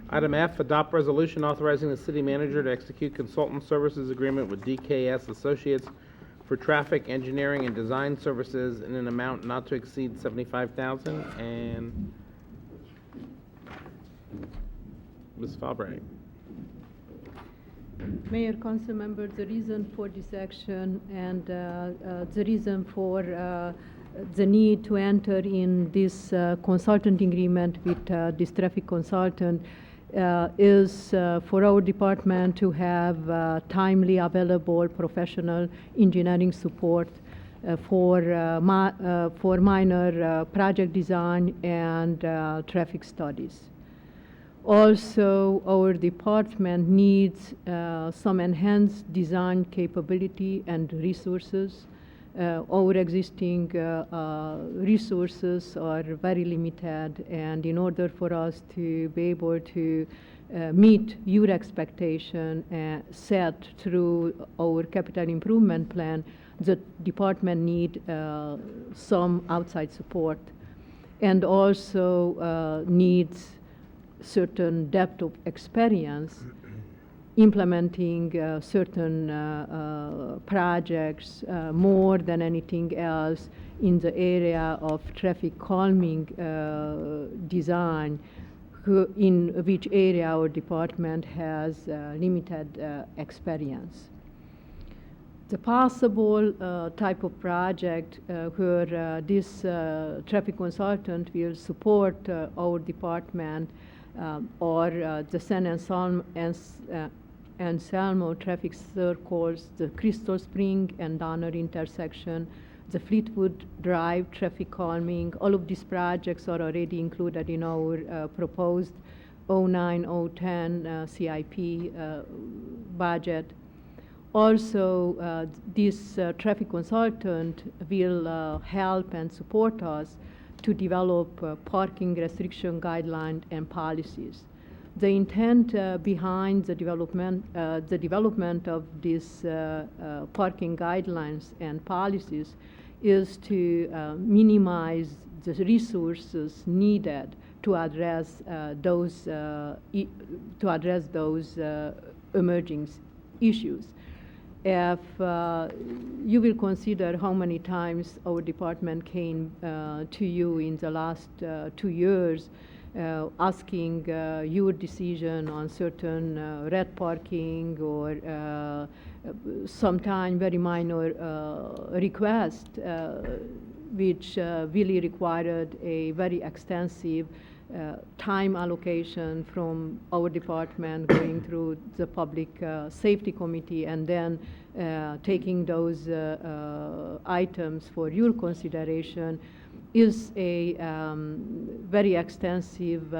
Item F, adopt resolution authorizing the city manager to execute consultant services agreement with DKS Associates for traffic engineering and design services in an amount not to exceed $75,000. And Ms. Falbright. Mayor, council members, the reason for this action and the reason for the need to enter in this consultant agreement with this traffic consultant is for our department to have timely available professional engineering support for minor project design and traffic studies. Also, our department needs some enhanced design capability and resources. Our existing resources are very limited, and in order for us to be able to meet your expectation set through our capital improvement plan, the department need some outside support, and also needs certain depth of experience implementing certain projects more than anything else in the area of traffic calming design, in which area our department has limited experience. The possible type of project where this traffic consultant will support our department or the San Anselmo traffic circles, the Crystal Spring and Donner intersection, the Fleetwood Drive traffic calming. All of these projects are already included in our proposed 09-010 CIP budget. Also, this traffic consultant will help and support us to develop parking restriction guidelines and policies. The intent behind the development of these parking guidelines and policies is to minimize the resources needed to address those emerging issues. If you will consider how many times our department came to you in the last 2 years asking your decision on certain red parking or sometime very minor request, which really required a very extensive time allocation from our department going through the public safety committee and then taking those items for your consideration, is a very extensive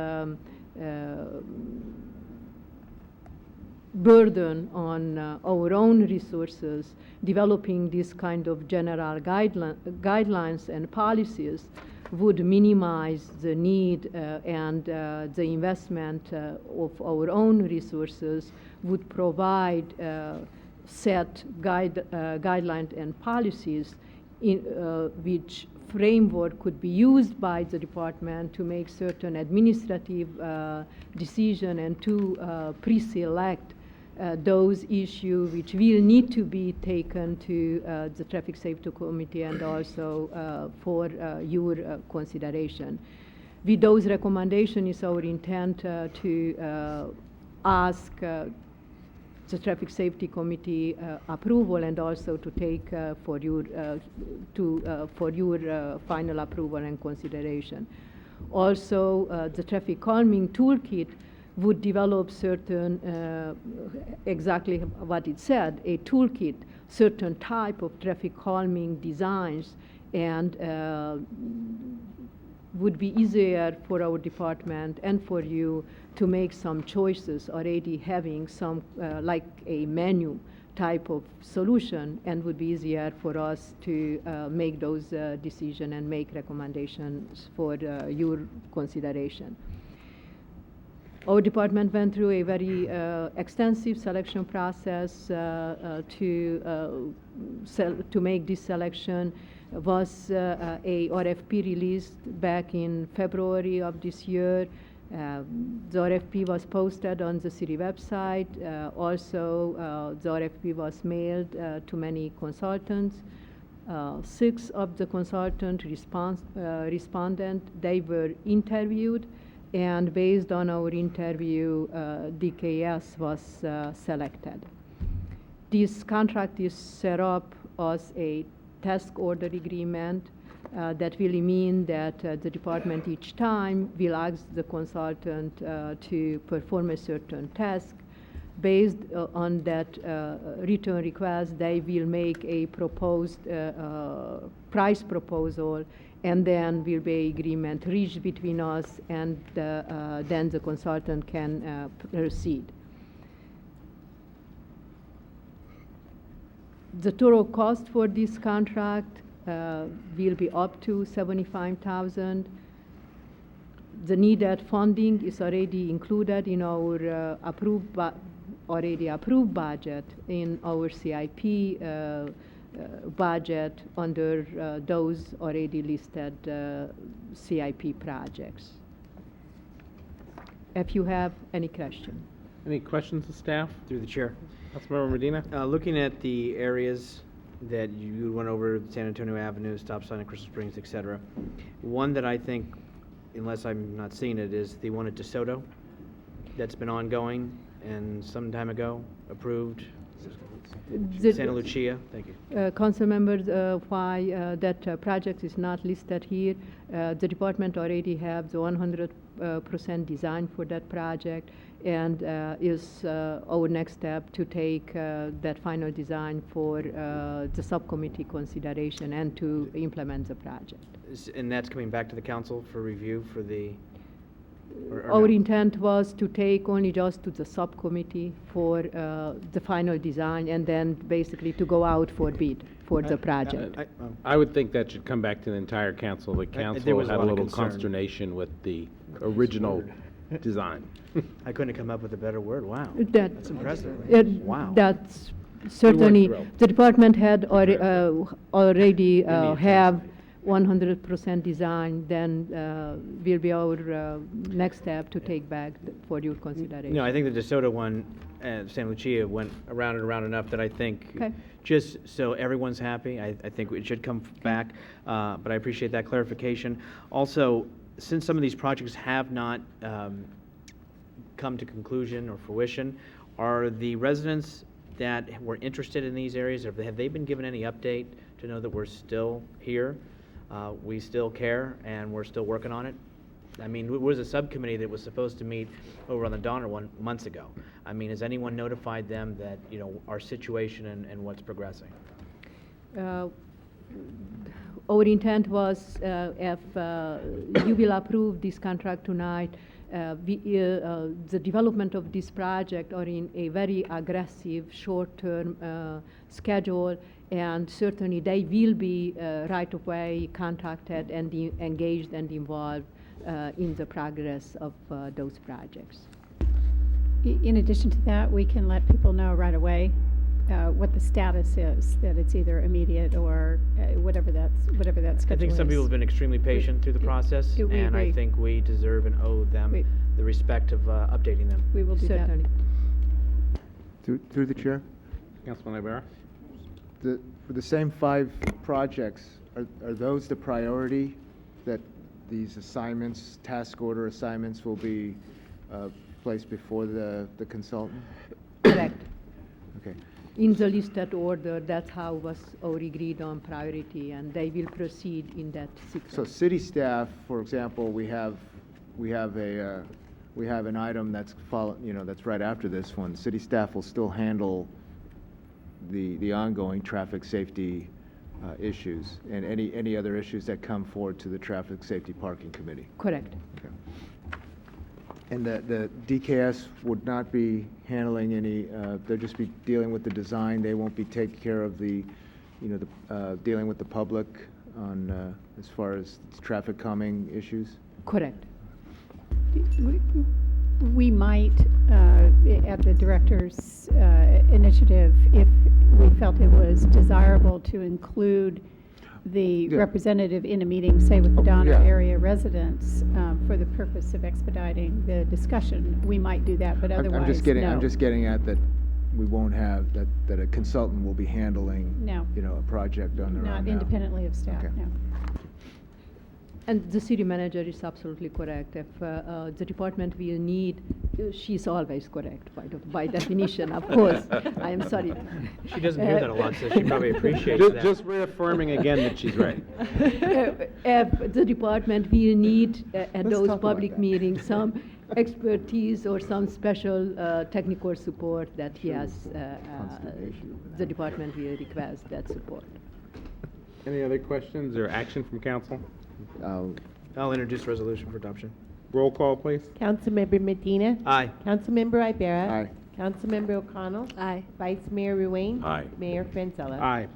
burden on our own resources. Developing this kind of general guidelines and policies would minimize the need and the investment of our own resources, would provide set guidelines and policies in which framework could be used by the department to make certain administrative decision and to pre-select those issues which will need to be taken to the Traffic Safety Committee and also for your consideration. With those recommendations, it's our intent to ask the Traffic Safety Committee approval and also to take for your final approval and consideration. Also, the traffic calming toolkit would develop certain, exactly what it said, a toolkit, certain type of traffic calming designs, and would be easier for our department and for you to make some choices, already having some like a menu type of solution, and would be easier for us to make those decisions and make recommendations for your consideration. Our department went through a very extensive selection process to make this selection. Was a RFP released back in February of this year. The RFP was posted on the city website. Also, the RFP was mailed to many consultants. 6 of the respondents, they were interviewed, and based on our interview, DKS was selected. This contract is set up as a task order agreement. That will mean that the department each time will ask the consultant to perform a certain task. Based on that return request, they will make a proposed price proposal, and then will be agreement reached between us, and then the consultant can proceed. The total cost for this contract will be up to $75,000. The needed funding is already included in our already approved budget in our CIP budget under those already listed CIP projects. If you have any question. Any questions of staff? Through the chair. Councilmember Medina? Looking at the areas that you went over, San Antonio Avenue, stop sign at Crystal Springs, et cetera, one that I think, unless I'm not seeing it, is the one at DeSoto that's been ongoing and some time ago approved. Santa Lucia, thank you. Council members, why that project is not listed here, the department already have the 100% design for that project, and is our next step to take that final design for the subcommittee consideration and to implement the project. And that's coming back to the council for review for the... or Our no? intent was to take only just to the subcommittee for the final design, and then basically to go out for bid for the project. I would think that should come back to the entire council. The there council was a had a lot of little concern. consternation with the original design. I couldn't come up with a better word. Wow. That's impressive. Wow. That's certainly, thrilled. the department had already need have 100% design, then will be our next step to take back for your consideration. No, I think the DeSoto one at Santa Lucia went around and around enough that I think, Okay. just so everyone's happy, I think it should come back, but I appreciate that clarification. Also, since some of these projects have not come to conclusion or fruition, are the residents that were interested in these areas, have they been given any update to know that we're still here? We still care, and we're still working on it? I mean, there was a subcommittee that was supposed to meet over on the Donner one months ago. I mean, has anyone notified them that, you know, our situation and what's progressing? Our intent was, if you will approve this contract tonight, the development of this project are in a very aggressive short-term schedule, and certainly they will be right away contacted and engaged and involved in the progress of those projects. In addition to that, we can let people know right away what the status is, that it's either immediate or whatever that schedule is. I think some people have been extremely patient through the process, we and I agree. think we deserve and owe them the respect of updating them. We will do that. Certainly. Through the chair, Councilman Ibarra? for the same 5 projects, are those the priority, that these assignments, task order assignments, will be placed before the consultant? Correct. Okay. In the listed order, that's how was our agreed on priority, and they will proceed in that sequence. So city staff, for example, we have an item that's that's right after this one. City staff will still handle the ongoing traffic safety issues and any other issues that come forward to the Traffic Safety Parking Committee. Correct. Okay. And the DKS would not be handling any, they'll just be dealing with the design. They won't be taking care of dealing with the public on, as far as traffic calming issues? Correct. We might, at the director's initiative, if we felt it was desirable to include the Yeah. representative in a meeting, say with the Oh, Donner yeah. area residents, for the purpose of expediting the discussion, we might do that, but otherwise, I'm no. just getting at that we won't have, that a consultant will be handling, No. a project on their own Not now. independently of staff, Okay. no. And the city manager is absolutely correct. If the department will need, she's always correct by definition, of course. I am sorry. She doesn't hear that a lot, so she probably appreciates Just, that. just reaffirming again that she's right. If the department will need at Let's those talk about public that. meetings, some expertise or some special technical support that, yes, Constipation. the department will request that support. Any other questions or action from council? I'll introduce resolution for adoption. Roll call, please. Councilmember Medina. Aye. Councilmember Ibera. Aye. Councilmember O'Connell. Aye. Vice Mayor Ruane. Aye. Mayor Franzella. Aye.